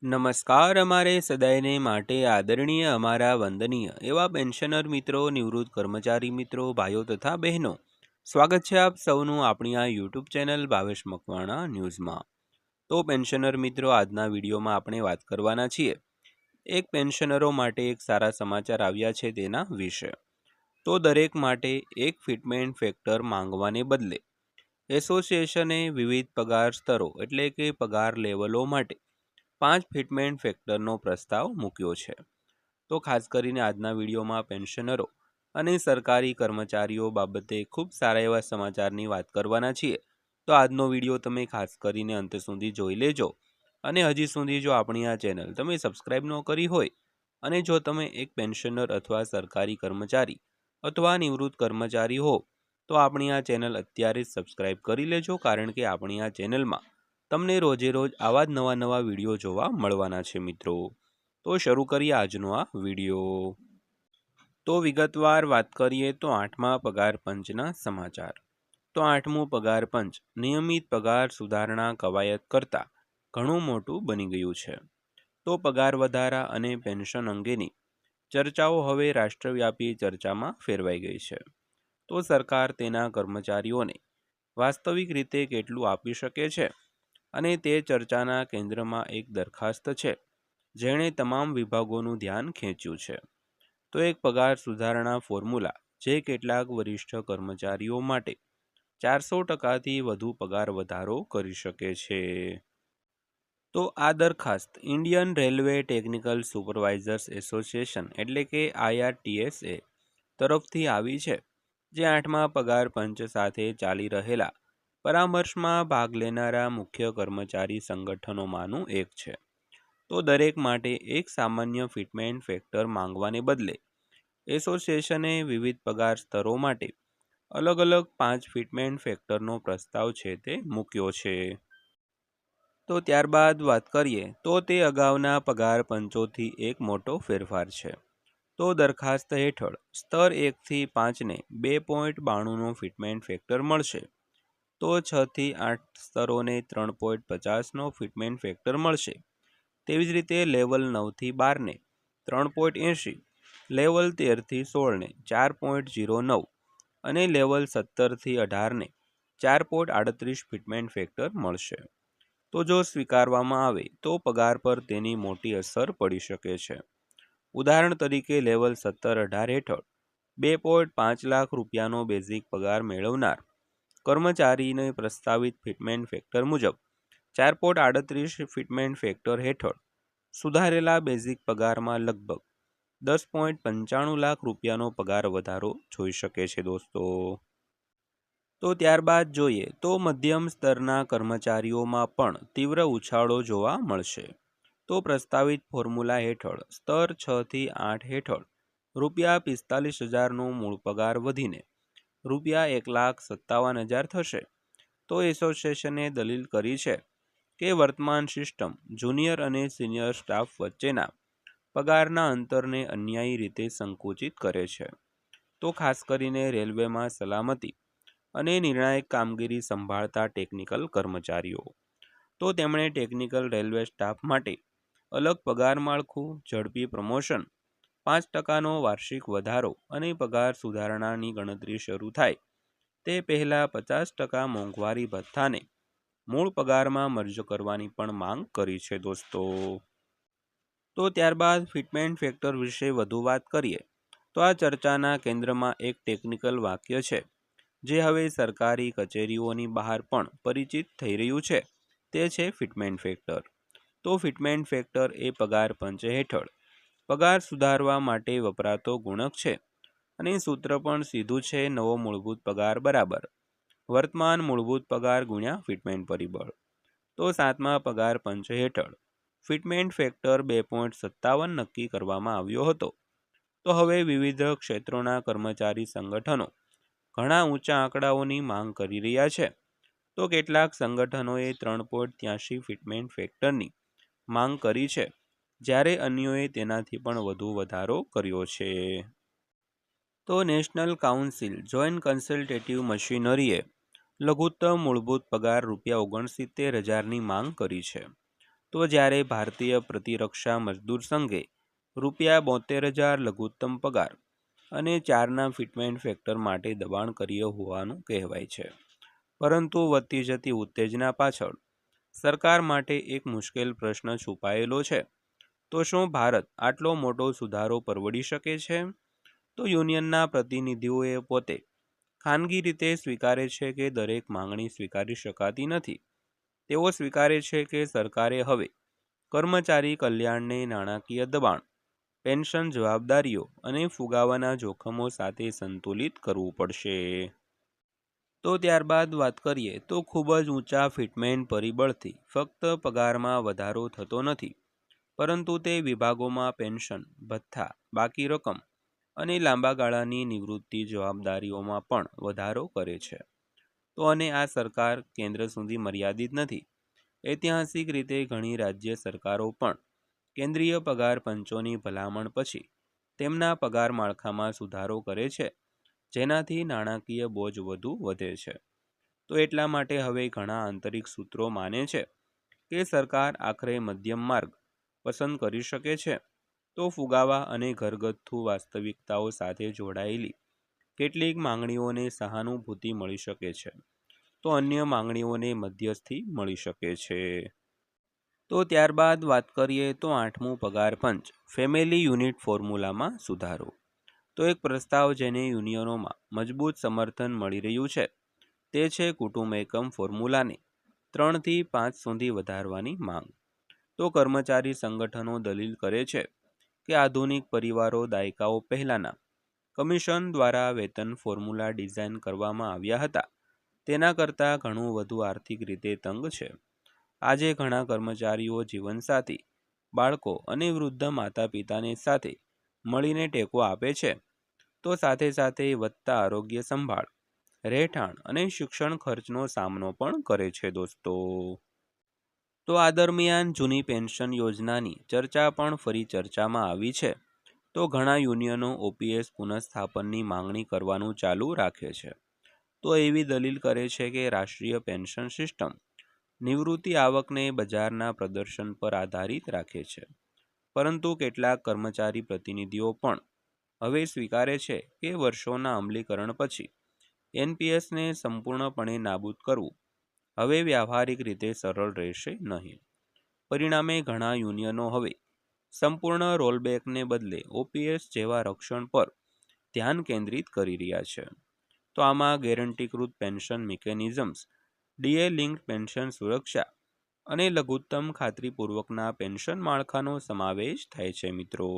નમસ્કાર. અમારે સદાયને માટે આદરણીય, અમારા વંદનીય એવા પેન્શનર મિત્રો, નિવૃત્ત કર્મચારી મિત્રો, ભાઈઓ તથા બહેનો, સ્વાગત છે આપ સૌનું આપણી આ યુટ્યુબ ચેનલ ભાવેશ મકવાણા ન્યૂઝમાં. તો પેન્શનર મિત્રો, આજના વિડીયોમાં આપણે વાત કરવાના છીએ એક પેન્શનરો માટે એક સારા સમાચાર આવ્યા છે તેના વિશે. તો દરેક માટે એક ફિટમેન્ટ ફેક્ટર માંગવાને બદલે એસોસિએશને વિવિધ પગાર સ્તરો એટલે કે પગાર લેવલો માટે 5 ફિટમેન્ટ ફેક્ટરનો પ્રસ્તાવ મૂક્યો છે. તો ખાસ કરીને આજના વિડીયોમાં પેન્શનરો અને સરકારી કર્મચારીઓ બાબતે ખૂબ સારા એવા સમાચારની વાત કરવાના છીએ. તો આજનો વિડીયો તમે ખાસ કરીને અંત સુધી જોઈ લેજો. અને હજી સુધી જો આપણી આ ચેનલ તમે સબસ્ક્રાઈબ ન કરી હોય અને જો તમે એક પેન્શનર અથવા સરકારી કર્મચારી અથવા નિવૃત્ત કર્મચારી હો તો આપણી આ ચેનલ અત્યારે જ સબસ્ક્રાઈબ કરી લેજો, કારણ કે આપણી આ ચેનલમાં તમને રોજે રોજ આવા જ નવા વિડીયો જોવા મળવાના છે મિત્રો. તો શરૂ કરીએ આજનો આ વિડીયો. તો વિગતવાર વાત કરીએ તો 8મા પગાર પંચના સમાચાર. તો 8મું પગાર પંચ નિયમિત પગાર સુધારણા કવાયત કરતાં ઘણું મોટું બની ગયું છે. તો પગાર વધારા અને પેન્શન અંગેની ચર્ચાઓ હવે રાષ્ટ્રવ્યાપી ચર્ચામાં ફેરવાઈ ગઈ છે. તો સરકાર તેના કર્મચારીઓને વાસ્તવિક રીતે કેટલું આપી શકે છે અને તે ચર્ચાના કેન્દ્રમાં એક દરખાસ્ત છે જેણે તમામ વિભાગોનું ધ્યાન ખેંચ્યું છે. તો એક પગાર સુધારણા ફોર્મ્યુલા જે કેટલાક વરિષ્ઠ કર્મચારીઓ માટે 400%થી વધુ પગાર વધારો કરી શકે છે. તો આ દરખાસ્ત Indian railway technical supervisors association એટલે કે IRTSA તરફથી આવી છે, જે 8મા પગાર પંચ સાથે ચાલી રહેલા પરામર્શમાં ભાગ લેનારા મુખ્ય કર્મચારી સંગઠનોમાંનું એક છે. તો દરેક માટે એક સામાન્ય ફિટમેન્ટ ફેક્ટર માંગવાને બદલે એસોસિએશને વિવિધ પગાર સ્તરો માટે અલગ 5 ફિટમેન્ટ ફેક્ટરનો પ્રસ્તાવ છે તે મૂક્યો છે. તો ત્યારબાદ વાત કરીએ તો તે અગાઉના પગાર પંચોથી એક મોટો ફેરફાર છે. તો દરખાસ્ત હેઠળ સ્તર 1થી 5ને 2.92નો ફિટમેન્ટ ફેક્ટર મળશે. તો 6થી 8 સ્તરોને 3.50નો ફિટમેન્ટ ફેક્ટર મળશે. તેવી જ રીતે લેવલ 9થી 12ને 3.80, લેવલ 13થી 16ને 4.09 અને લેવલ 17થી 18ને 4.38 ફિટમેન્ટ ફેક્ટર મળશે. તો જો સ્વીકારવામાં આવે તો પગાર પર તેની મોટી અસર પડી શકે છે. ઉદાહરણ તરીકે લેવલ 17-18 હેઠળ 2.5 લાખ રૂપિયાનો બેઝિક પગાર મેળવનાર કર્મચારીને પ્રસ્તાવિત ફિટમેન્ટ ફેક્ટર મુજબ 4.38 ફિટમેન્ટ ફેક્ટર હેઠળ સુધારેલા બેઝિક પગારમાં લગભગ 10.95 લાખ રૂપિયાનો પગાર વધારો જોઈ શકે છે દોસ્તો. તો ત્યારબાદ જોઈએ તો મધ્યમ સ્તરના કર્મચારીઓમાં પણ તીવ્ર ઉછાળો જોવા મળશે. તો પ્રસ્તાવિત ફોર્મ્યુલા હેઠળ સ્તર 6થી 8 હેઠળ ₹45,000નો મૂળ પગાર વધીને ₹1,57,000 થશે. તો એસોસિએશને દલીલ કરી છે કે વર્તમાન સિસ્ટમ જુનિયર અને સિનિયર સ્ટાફ વચ્ચેના પગારના અંતરને અન્યાયી રીતે સંકુચિત કરે છે. તો ખાસ કરીને રેલવેમાં સલામતી અને નિર્ણાયક કામગીરી સંભાળતા ટેકનિકલ કર્મચારીઓ. તો તેમણે ટેકનિકલ રેલવે સ્ટાફ માટે અલગ પગાર માળખું, ઝડપી પ્રમોશન, 5%નો વાર્ષિક વધારો અને પગાર સુધારણાની ગણતરી શરૂ થાય તે પહેલાં 50% મોંઘવારી ભથ્થાને મૂળ પગારમાં મર્જ કરવાની પણ માંગ કરી છે દોસ્તો. તો ત્યારબાદ ફિટમેન્ટ ફેક્ટર વિશે વધુ વાત કરીએ તો આ ચર્ચાના કેન્દ્રમાં એક ટેકનિકલ વાક્ય છે જે હવે સરકારી કચેરીઓની બહાર પણ પરિચિત થઈ રહ્યું છે, તે છે ફિટમેન્ટ ફેક્ટર. તો ફિટમેન્ટ ફેક્ટર એ પગાર પંચ હેઠળ પગાર સુધારવા માટે વપરાતો ગુણક છે અને સૂત્ર પણ સીધું છે: નવો મૂળભૂત પગાર બરાબર વર્તમાન મૂળભૂત પગાર ગુણ્યા ફિટમેન્ટ પરિબળ. તો 7મા પગાર પંચ હેઠળ ફિટમેન્ટ ફેક્ટર 2.57 નક્કી કરવામાં આવ્યો હતો. તો હવે વિવિધ ક્ષેત્રોના કર્મચારી સંગઠનો ઘણા ઊંચા આંકડાઓની માંગ કરી રહ્યા છે. તો કેટલાક સંગઠનોએ 3.83 ફિટમેન્ટ ફેક્ટરની માંગ કરી છે, જ્યારે અન્યોએ તેનાથી પણ વધુ વધારો કર્યો છે. તો નેશનલ કાઉન્સિલ જોઈન્ટ કન્સલ્ટેટિવ મશીનરીએ લઘુત્તમ મૂળભૂત પગાર ₹69,000ની માંગ કરી છે. તો જ્યારે ભારતીય પ્રતિરક્ષા મજદૂર સંઘે ₹72,000 લઘુત્તમ પગાર અને 4ના ફિટમેન્ટ ફેક્ટર માટે દબાણ કર્યું હોવાનું કહેવાય છે. પરંતુ વધતી જતી ઉત્તેજના પાછળ સરકાર માટે એક મુશ્કેલ પ્રશ્ન છુપાયેલો છે. તો શું ભારત આટલો મોટો સુધારો પરવડી શકે છે? તો યુનિયનના પ્રતિનિધિઓએ પોતે ખાનગી રીતે સ્વીકારે છે કે દરેક માંગણી સ્વીકારી શકાતી નથી. તેઓ સ્વીકારે છે કે સરકારે હવે કર્મચારી કલ્યાણને નાણાકીય દબાણ, પેન્શન જવાબદારીઓ અને ફુગાવાના જોખમો સાથે સંતુલિત કરવું પડશે. તો ત્યારબાદ વાત કરીએ તો ખૂબ જ ઊંચા ફિટમેન્ટ પરિબળથી ફક્ત પગારમાં વધારો થતો નથી, પરંતુ તે વિભાગોમાં પેન્શન, ભથ્થા, બાકી રકમ અને લાંબા ગાળાની નિવૃત્તિ જવાબદારીઓમાં પણ વધારો કરે છે. તો અને આ સરકાર કેન્દ્ર સુધી મર્યાદિત નથી. ઐતિહાસિક રીતે ઘણી રાજ્ય સરકારો પણ કેન્દ્રીય પગાર પંચોની ભલામણ પછી તેમના પગાર માળખામાં સુધારો કરે છે, જેનાથી નાણાકીય બોજ વધુ વધે છે. તો એટલા માટે હવે ઘણા આંતરિક સૂત્રો માને છે કે સરકાર આખરે મધ્યમ માર્ગ પસંદ કરી શકે છે. તો ફુગાવા અને ઘરગથ્થુ વાસ્તવિકતાઓ સાથે જોડાયેલી કેટલીક માંગણીઓને સહાનુભૂતિ મળી શકે છે, તો અન્ય માંગણીઓને મધ્યસ્થી મળી શકે છે. તો ત્યારબાદ વાત કરીએ તો 8મું પગાર પંચ ફેમિલી યુનિટ ફોર્મ્યુલામાં સુધારો. તો એક પ્રસ્તાવ જેને યુનિયનોમાં મજબૂત સમર્થન મળી રહ્યું છે તે છે કુટુંબ એકમ ફોર્મ્યુલાને 3થી 5 સુધી વધારવાની માંગ. તો કર્મચારી સંગઠનો દલીલ કરે છે કે આધુનિક પરિવારો દાયકાઓ પહેલાના કમિશન દ્વારા વેતન ફોર્મ્યુલા ડિઝાઇન કરવામાં આવ્યા હતા તેના કરતાં ઘણું વધુ આર્થિક રીતે તંગ છે. આજે ઘણા કર્મચારીઓ જીવનસાથી, બાળકો અને વૃદ્ધ માતા પિતાને સાથે મળીને ટેકો આપે છે. તો સાથે સાથે વધતા આરોગ્ય સંભાળ, રહેઠાણ અને શિક્ષણ ખર્ચનો સામનો પણ કરે છે દોસ્તો. તો આ દરમિયાન જૂની પેન્શન યોજનાની ચર્ચા પણ ફરી ચર્ચામાં આવી છે. તો ઘણા યુનિયનો ઓપીએસ પુનઃસ્થાપનની માંગણી કરવાનું ચાલુ રાખે છે. તો એવી દલીલ કરે છે કે રાષ્ટ્રીય પેન્શન સિસ્ટમ નિવૃત્તિ આવકને બજારના પ્રદર્શન પર આધારિત રાખે છે. પરંતુ કેટલાક કર્મચારી પ્રતિનિધિઓ પણ હવે સ્વીકારે છે કે વર્ષોના અમલીકરણ પછી એનપીએસને સંપૂર્ણપણે નાબૂદ કરવું હવે વ્યાવહારિક રીતે સરળ રહેશે નહીં. પરિણામે ઘણા યુનિયનો હવે સંપૂર્ણ રોલબેકને બદલે ઓપીએસ જેવા રક્ષણ પર ધ્યાન કેન્દ્રિત કરી રહ્યા છે. તો આમાં ગેરંટીકૃત pension mechanisms, DA linked pension સુરક્ષા અને લઘુત્તમ ખાતરીપૂર્વકના પેન્શન માળખાનો સમાવેશ થાય છે મિત્રો.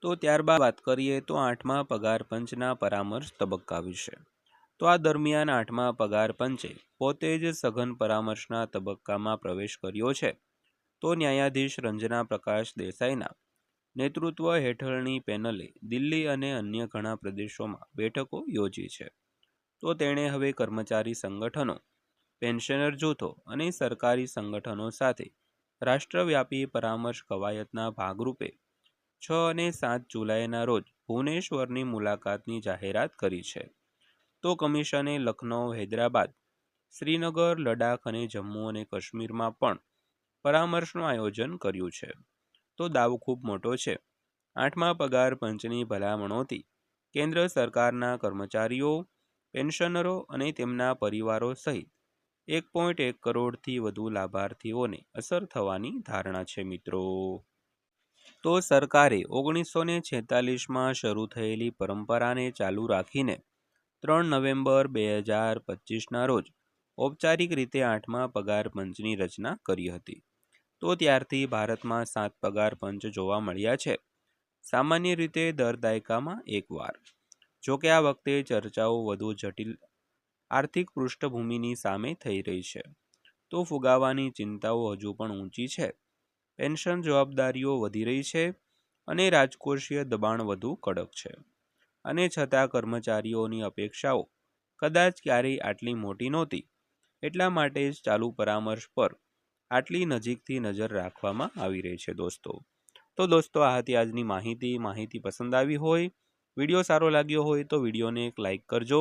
તો ત્યારબાદ વાત કરીએ તો 8મા પગાર પંચના પરામર્શ તબક્કા વિશે. તો આ દરમિયાન 8મા પગાર પંચે પોતે જ સઘન પરામર્શના તબક્કામાં પ્રવેશ કર્યો છે. તો ન્યાયાધીશ રંજના પ્રકાશ દેસાઈના નેતૃત્વ હેઠળની પેનલે દિલ્હી અને અન્ય ઘણા પ્રદેશોમાં બેઠકો યોજી છે. તો તેણે હવે કર્મચારી સંગઠનો, પેન્શનર જૂથો અને સરકારી સંગઠનો સાથે રાષ્ટ્રવ્યાપી પરામર્શ કવાયતના ભાગરૂપે 6 અને 7 જુલાઈના રોજ ભુવનેશ્વરની મુલાકાતની જાહેરાત કરી છે. તો કમિશને લખનૌ, હૈદરાબાદ, શ્રીનગર, લડાખ અને જમ્મુ અને કાશ્મીરમાં પણ પરામર્શનું આયોજન કર્યું છે. તો દાવો ખૂબ મોટો છે. 8મા પગાર પંચની ભલામણોથી કેન્દ્ર સરકારના કર્મચારીઓ, પેન્શનરો અને તેમના પરિવારો સહિત 1.1 કરોડથી વધુ લાભાર્થીઓને અસર થવાની ધારણા છે મિત્રો. તો સરકારે 1946માં શરૂ થયેલી પરંપરાને ચાલુ રાખીને 3 નવેમ્બર 2025ના રોજ ઔપચારિક રીતે 8મા પગાર પંચની રચના કરી હતી. તો ત્યારથી ભારતમાં 7 પગાર પંચ જોવા મળ્યા છે, સામાન્ય રીતે દર દાયકામાં એકવાર. જોકે આ વખતે ચર્ચાઓ વધુ જટિલ આર્થિક પૃષ્ઠભૂમિની સામે થઈ રહી છે. તો ફુગાવાની ચિંતાઓ હજુ પણ ઊંચી છે, પેન્શન જવાબદારીઓ વધી રહી છે અને રાજકોષીય દબાણ વધુ કડક છે. અને છતાં કર્મચારીઓની અપેક્ષાઓ કદાચ ક્યારેય આટલી મોટી નહોતી. એટલા માટે જ ચાલુ પરામર્શ પર આટલી નજીકથી નજર રાખવામાં આવી રહી છે દોસ્તો. તો દોસ્તો આ હતી આજની માહિતી પસંદ આવી હોય, વિડીયો સારો લાગ્યો હોય તો વિડીયોને એક લાઇક કરજો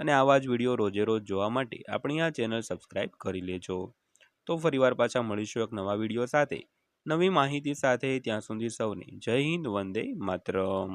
અને આવા જ વિડીયો રોજે રોજ જોવા માટે આપણી આ ચેનલ સબસ્ક્રાઈબ કરી લેજો. તો ફરીવાર પાછા મળીશું એક નવા વિડીયો સાથે, નવી માહિતી સાથે. ત્યાં સુધી સૌને જય હિન્દ, વંદે માતરમ.